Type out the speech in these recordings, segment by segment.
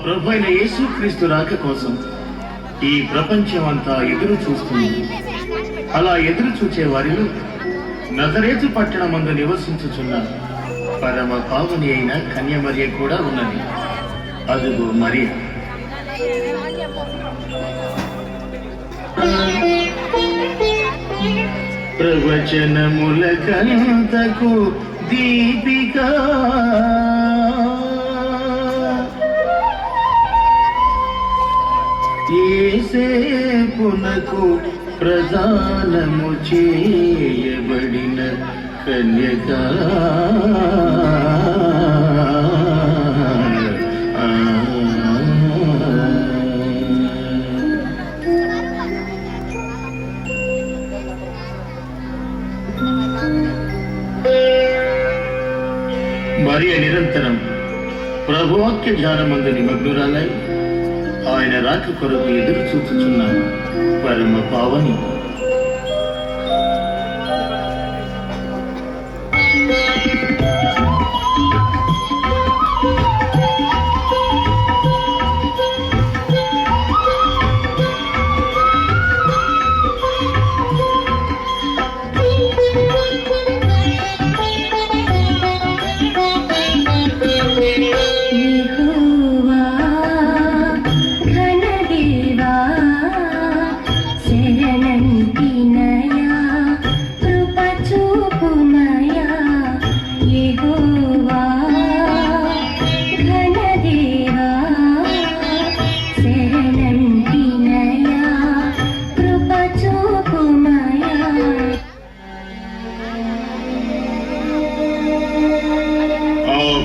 ప్రభు అయిన యేసుక్రీస్తు రాక కోసం ఈ ప్రపంచం అంతా ఎదురు చూస్తుంది. అలా ఎదురు చూచే వారిలో నజరేతు పట్టణమందు నివసించుచున్న పరమ పావని అయిన కన్యమర్య కూడా ఉన్నది. అదుగు మరియ. ప్రవచనముల కంతకు దీపిక యేసేపునకు ప్రదానము చేయబడిన కన్యక. మరియ నిరంతరం ప్రభువాక్య ధ్యానమందు నిమగ్నురాలై ఆయన రాక కొరకు ఎదురు చూచుచున్న పరమ పావని.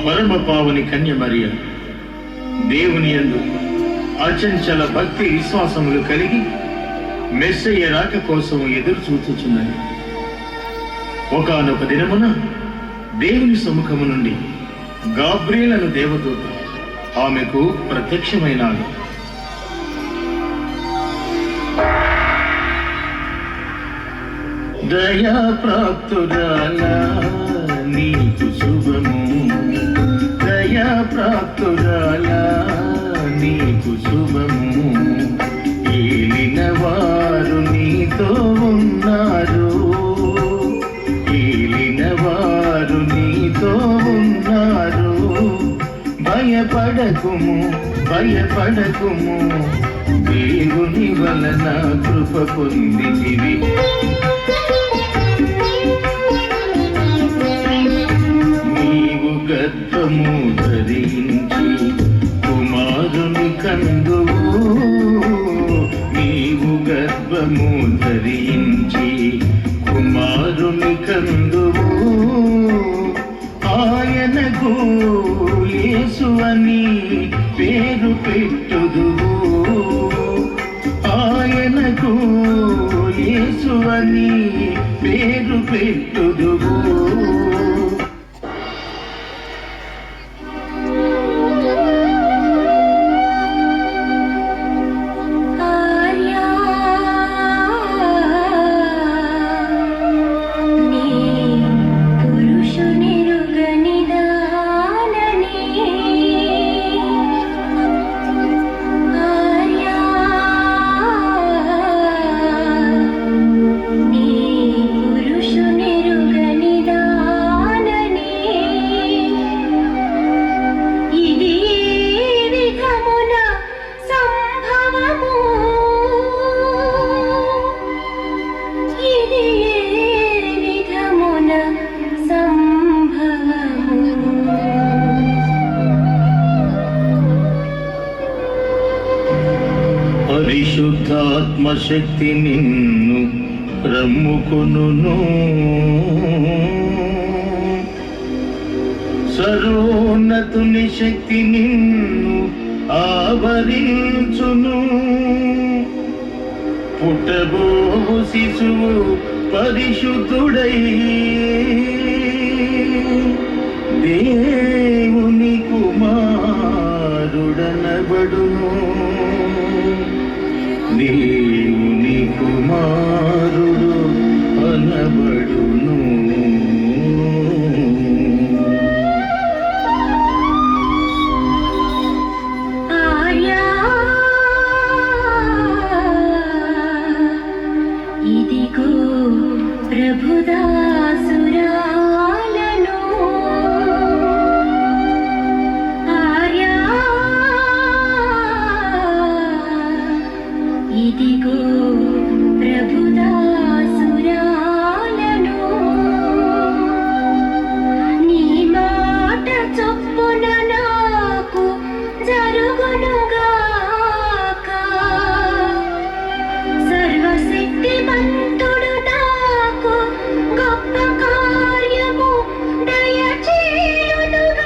పరమ పావని కన్య మరియ దేవుని యందు అచంచల భక్తి విశ్వాసములు కలిగి మెస్సయ్య రాక కోసం ఎదురు చూచుచున్నది. ఒకానొక దినమున దేవుని సముఖము నుండి గాబ్రియేలు అను దేవదూత ఆమెకు ప్రత్యక్షమైనాడు. దయా ప్రాప్తురాలా నీకు శుభము, దయా ప్రాప్తురాలా నీకు శుభము, ఏలిన వారు నీతో ఉన్నారు, ఏలిన వారు నీతో ఉన్నారు. భయపడకుము భయపడకుము, దేవుని వలన కృప పొందితివి. గర్భము ధరించి కుమారుని కందువు, నీవు గర్భము ధరించి కుమారుని కందువు. ఆయనకు యేసు అని పేరు పెట్టుదువు, ఆయనకు యేసు అని పేరు పెట్టుదువు. పరిశుద్ధాత్మశక్తి నిన్ను రమ్ముకొనును, సర్వోన్నతుని శక్తి నిన్ను ఆవరించును. పుట్టబోవు శిశువు పరిశుద్ధుడై దేవుని కుమారుడనబడును, దేవుని కుమారుడు అనబడును. సర్వశక్తిమంతుడు నాకు గొప్ప కార్యము దయచేయునుగాక.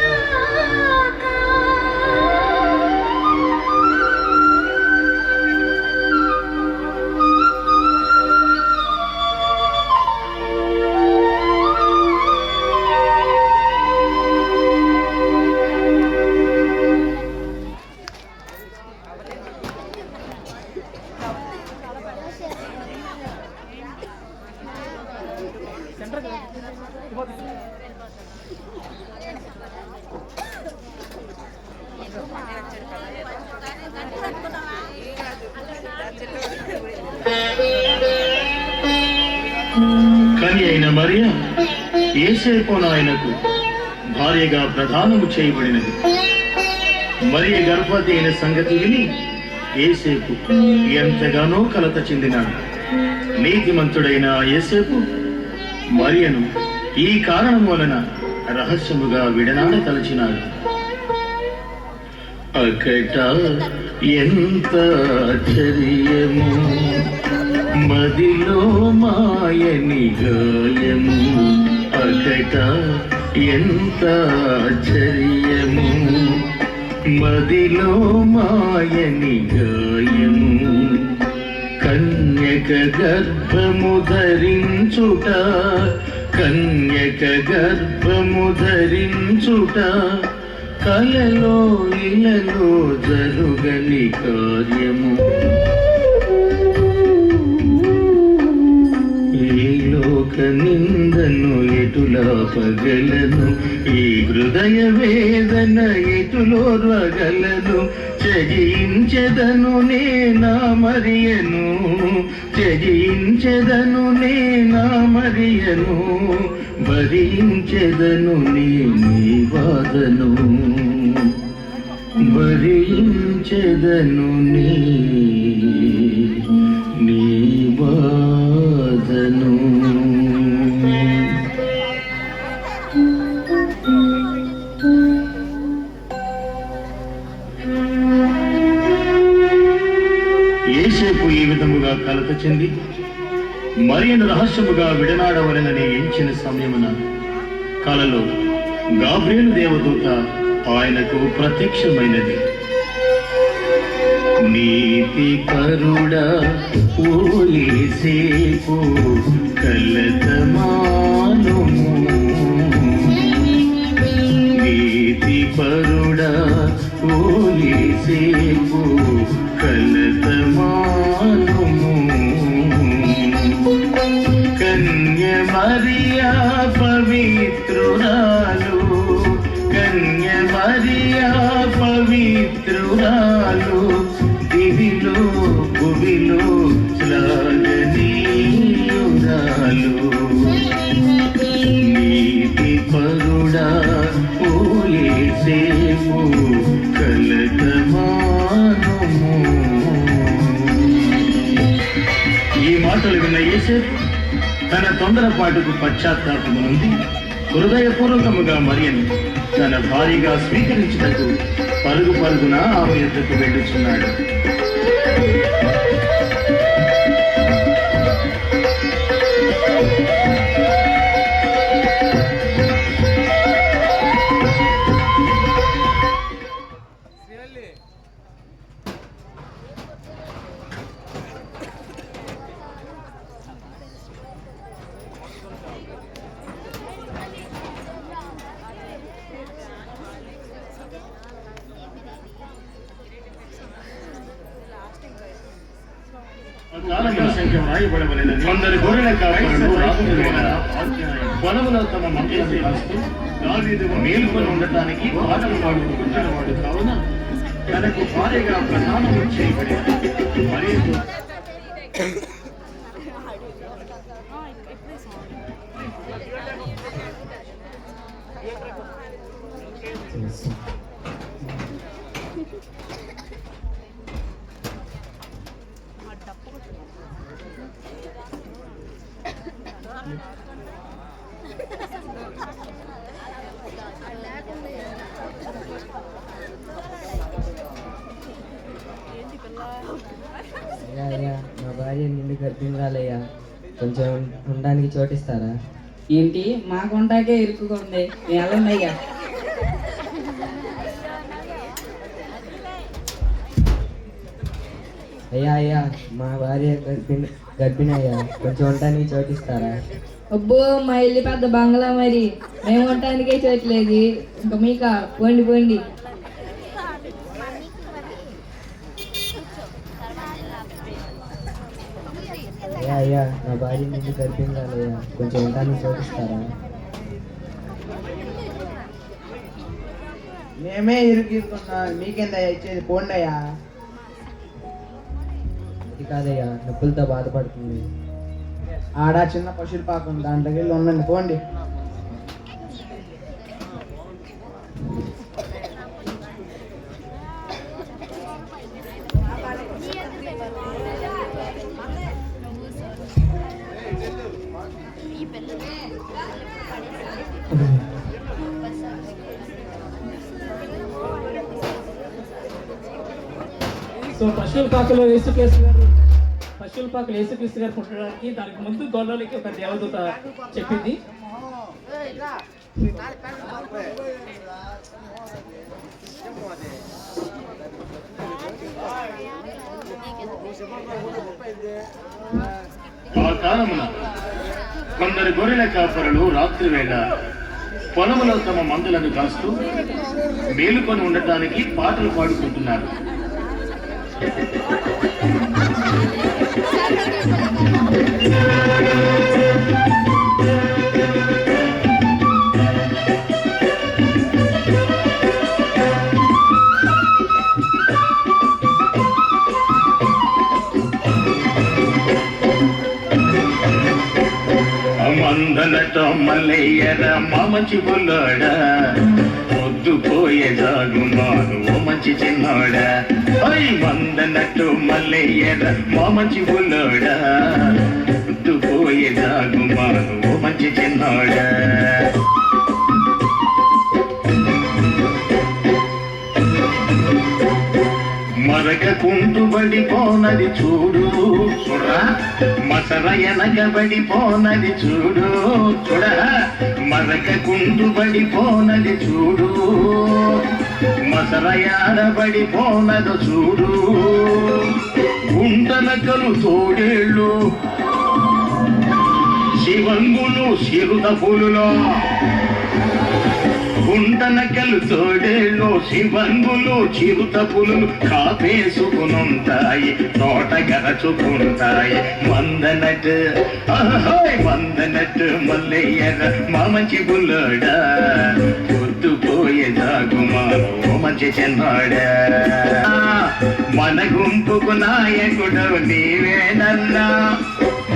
కని అయిన మరియా యేసేపు ఆయనకు భార్యగా ప్రదానము చేయబడినది. మరియ గర్భవతి అయిన సంగతి విని యేసేపు ఎంతగానో కలత చెందినాడు. నీతిమంతుడైన యేసేపు మరియను ఈ కారణం వలన రహస్యముగా విడనాడ తలచినాడు. అకట ఎంత ఆశ్చర్యము, మదిలో మాయని గాయము. అకట ఎంత ఆశ్చర్యము, మదిలో మాయని గాయము. కన్యక గర్భము ధరించుట, కన్యక గర్భము ధరించుట, కలలో ఇలలో జరుగని కార్యము. ఈ లోక నిందను ఎటులాపగలను, ఈ హృదయ వేదన ఎటులోర్వగలను. త్యజించెదను నేనా మరియను, త్యజించెదను నేనా మరియను, భరించెదను నీ బాధను, భరించెదను నీ బాధను. యేసేపు ఈ విధముగా కలత చెంది మరియను రహస్యముగా విడనాడవలనని ఎంచిన సమయమున కలలో గాబ్రియేలు దేవదూత ఆయనకు ప్రత్యక్షమైనది. నీతి పరుడా ఓ యేసేపు కలతమానుము, నీతి పరుడా ఓ యేసేపు కలతమానుము. కన్య మరియా పవిత్రురాలు, కన్య మరియా పవిత్రురాలు, దివిలో భువిలో శ్లాఘనీయురాలు. నీతి పరుడా ఓ యేసేపు కలతమానుము. ఈ మాటలు విన్న యేసేపు తన తొందరపాటుకు పశ్చాత్తాపము నుండి హృదయపూర్వకముగా మరియను తన భార్యగా స్వీకరించుటకు పరుగు పరుగున ఆమె యొద్దకు వెళ్ళుచున్నాడు. కొందరు గొర్రెల కాపరులు పొలములో తమ మంటలు కాస్తూ దావీదు మేలుకొని ఉండటానికి పాటలు పాడుకుంటున్నవాడు కావున తనకు భార్యగా ప్రధానము చేయబడింది. మరియు గర్భిణురాలయ్యా, కొంచెం ఉండడానికి చోటిస్తారా? ఏంటి మా కొంటాకే ఇరుక్కుకుంది, వెళ్ళండయ్యా. అయ్యా అయ్యా, మా భార్య గర్భిణి అయ్యా, కొంచెం ఉండడానికి చోటిస్తారా? అబ్బో మా ఇల్లు పెద్ద బంగ్లా, మరి మేము ఉండటానికే చేయట్లేదు, ఇంకా మీక పోండి పోండి. అయ్యా అయ్యా, నా భార్య నిండు గర్భిణురాలయ్యా, కొంచెం ఉండడానికి చోటిస్తారా? మేమే ఇరుక్కున్నాం, మీకెందయ్యా ఇచ్చేది, పోండయ్యా. అది కాదయ్యా, నొప్పులతో బాధపడుతుంది. ఆడ చిన్న పశువుల పాకం, దాంట్లోకి వెళ్ళి ఉండండి, పోండి. సో పశువుల పాకలో యేసుక్రీస్తు గారు పుట్టడానికి దానికి ముందు గొల్లలకి ఒక దేవదూత చెప్పింది. ఆ కాలమున కొందరు గొర్రెల కాపరులు రాత్రి వేళ పొలములో తమ మందులను కాస్తూ మేలుకొని ఉండటానికి పాటలు పాడుకుంటున్నారు. మందలతో మల్లయ్యర మా మంచి బుల్లోడ, పొద్దుపోయే జాగుమాను ఓ మంచి చిన్నోడ. మందనట్టు మల్లయ్యర మా మంచి బుల్లోడ, పొద్దుపోయే జాగుమాను ఓ మంచి చిన్నోడ. మరకకుంటుబడిపోనది చూడు చూడరా, మసర ఎనకబడిపోనది చూడు చూడరా, మరకకుంటుబడిపోనది చూడు, మసర యాడబడిపోనదు చూడు. గుంటనకలు తోడేళ్ళు, శివంగులు సిరుత పులులో, గుంటనకలు తోడేళ్ళు, శివంగులు చిరుత పులులు కాపేసుకునుంటాయి, తోట గరచుకుంటాయి. మందనట్టు మందనట్టు మల్లయ్యర మా మంచి బుల్లోడ, పొద్దుపోయే జాగుమాను మంచి చిన్నోడా. మన గుంపుకు నాయకుడు నీవేనన్నా,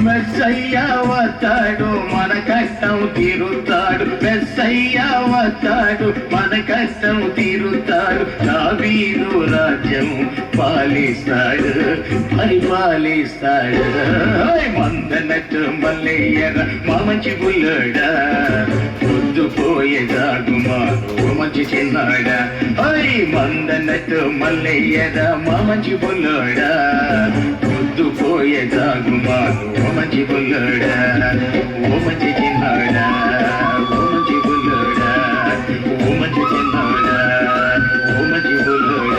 మెస్సయ్య వస్తాడు మన కష్టం తీరుతాడు, మెస్సయ్య వస్తాడు మన కష్టం తీరుతాడు. దావీదు రాజ్యం పాలిస్తాడు పరిపాలిస్తాడు. మందనట్టు మల్లయ్యర మా మంచి బుల్లోడ, పొద్దుపోయే జాగుమాను మంచి చిన్నాడ. మందనట్టు మల్లయ్యర మా మంచి బుల్లోడ, పొద్దుపోయే జాగుమాను ఓ మంచి బుల్లోడ, ఓ మంచి చిన్నాడ, ఓ మంచి బుల్లోడ, ఓ మంచి చిన్నాడ, ఓ మంచి బుల్లోడ.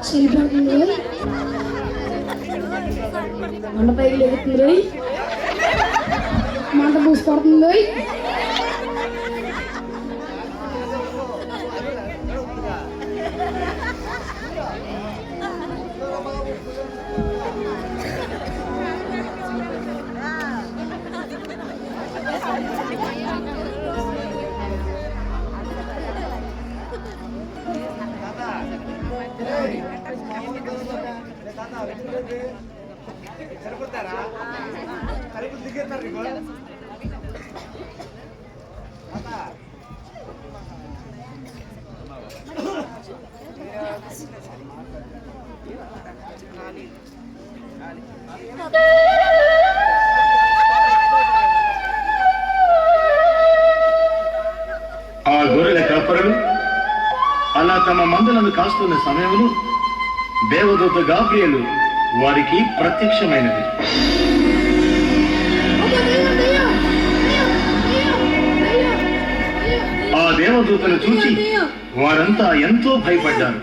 చలిపడుతుంది, మంట పైకి లేగుతుంది, మంట పూసిపడుతుంది. సరిపోతారా? సరిపోతే దిగేస్తారు. మందలను కాస్తున్న సమయంలో దేవదూత గాబ్రియేలు వారికి ప్రత్యక్షమైనది. ఆ దేవదూతను చూసి వారంతా ఎంతో భయపడ్డారు.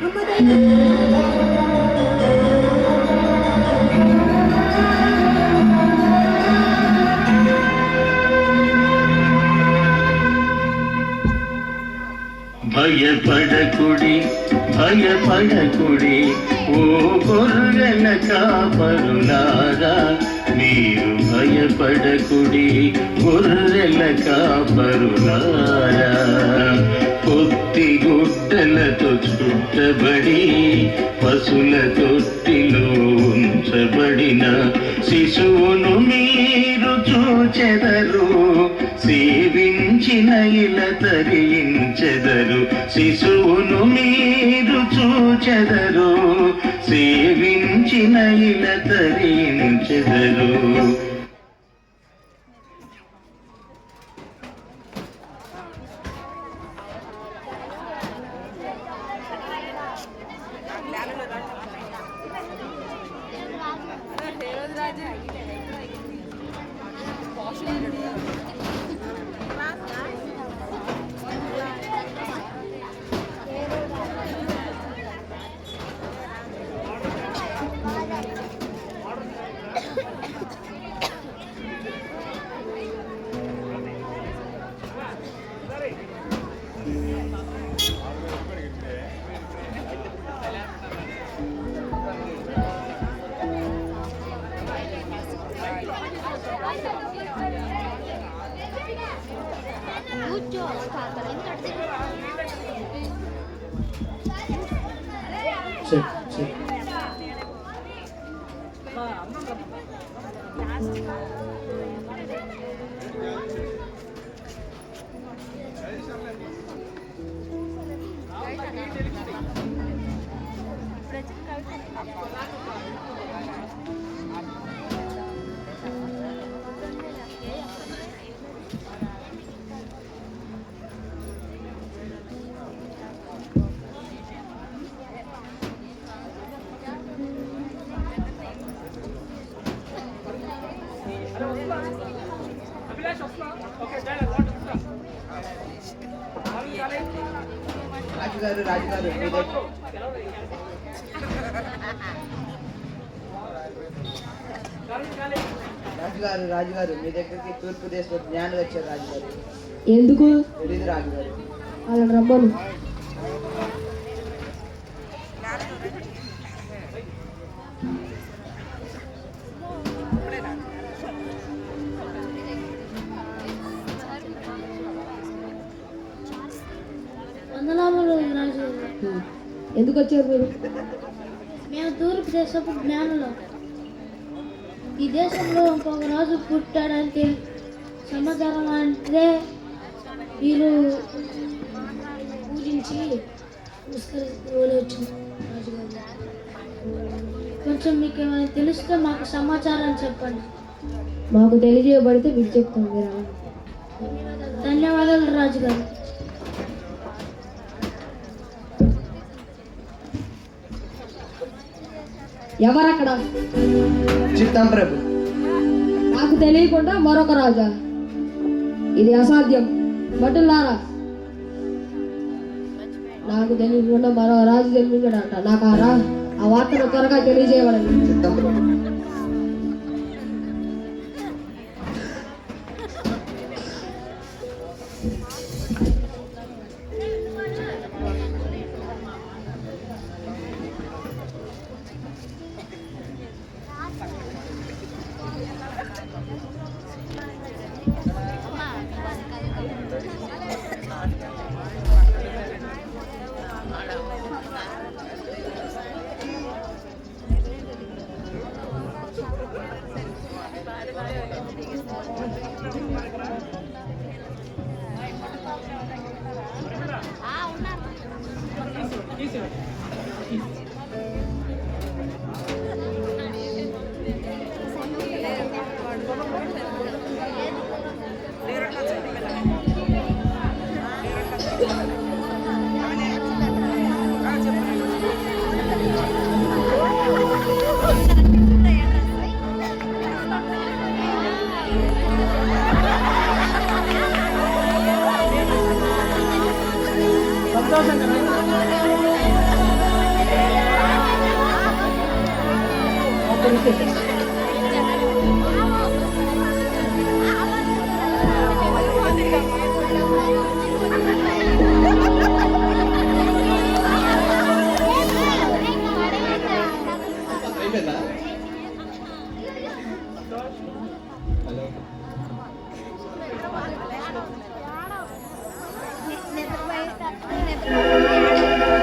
భయపడకుడి భయపడకుడి ఓ గొర్రెల కాపరులారా, మీరు భయపడకుడి గొర్రెల కాపరులారా. పొత్తి గుడ్డలతో చుట్టబడి పశుల తొట్టిలో ఉంచబడిన శిశువును మీరు చూచెదరు, సేవించిన ఇల తరించెదరు. శిశువును మీరు చూచెదరు, సేవించిన ఇల తరించెదరు. రాజుగారు మీ దగ్గరికి తూర్పు దేశంలో జ్ఞానులు వచ్చారు రాజుగారు. ఎందుకు? తెలీదు రాజుగారు. వాళ్ళని రమ్మను. ఎందుకు వచ్చారు మీరు? మేము తూర్పు దేశపు జ్ఞానులు. ఈ దేశంలో ఇంకొక రాజు పుట్టాడంటే సమాచారం అంటే మీరు పూజించి వచ్చింది రాజుగారు. కొంచెం మీకు ఏమైనా తెలిస్తే మాకు సమాచారం చెప్పండి. మాకు తెలియజేయబడితే మీకు చెప్తాం. మీరు ధన్యవాదాలు రాజుగారు. ఎవరక్కడ? చిత్తం ప్రభు. నాకు తెలియకుండా మరొక రాజా? ఇది అసాధ్యం. భటులారా, నాకు తెలియకుండా మరో రాజు జన్మించాడంట. నాకు ఆ వార్తను త్వరగా తెలియజేయబడండి. చిత్తం ప్రభు.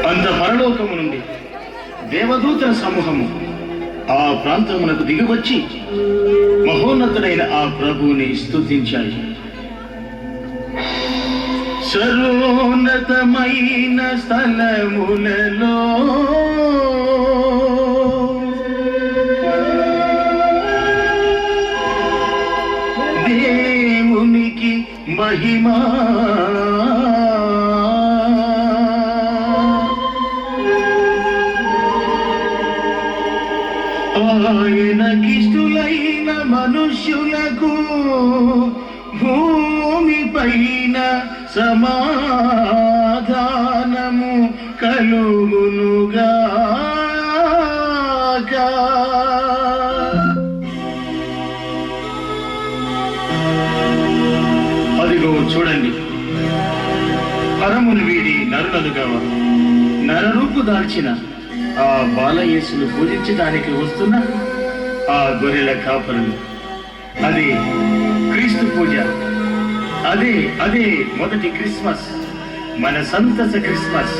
అంత పరలోకము నుండి దేవదూతల సమూహము ఆ ప్రాంతమునకు దిగివచ్చి మహోన్నతుడైన ఆ ప్రభువుని స్తుతించాయి. సర్వోన్నతమైన స్థలములలో దేవునికి మహిమా, ఆయనకిష్టులైన మనుష్యులకు భూమి పైన సమాధానము కలుగునుగాక. అదిగో చూడండి, పరమును వీడి నరులనుగా నరరూపు దాల్చిన ఆ బాలయేసును పూజించడానికి వస్తున్న ఆ గొర్రెల కాపరులు. అదే క్రీస్తు పూజ, అదే మొదటి క్రిస్మస్, మన సంతస క్రిస్మస్.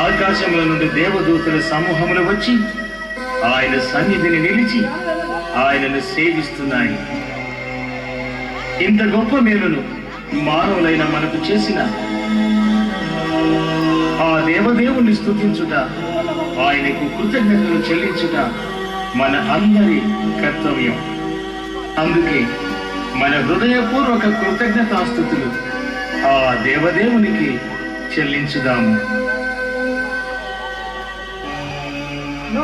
ఆకాశముల నుండి దేవదూతల సమూహములు వచ్చి ఆయన సన్నిధిని నిలిచి ఆయనను సేవిస్తున్నాయి. ఇంత గొప్ప మేలును మానవులైన మనకు చేసిన ఆ దేవదేవుని స్తుతించుట, ఆయనకు కృతజ్ఞతలు చెల్లించుట మన అందరి కర్తవ్యం. అందుకే మన హృదయపూర్వక కృతజ్ఞతాస్తుతులు ఆ దేవదేవునికి చెల్లించుదాము. No.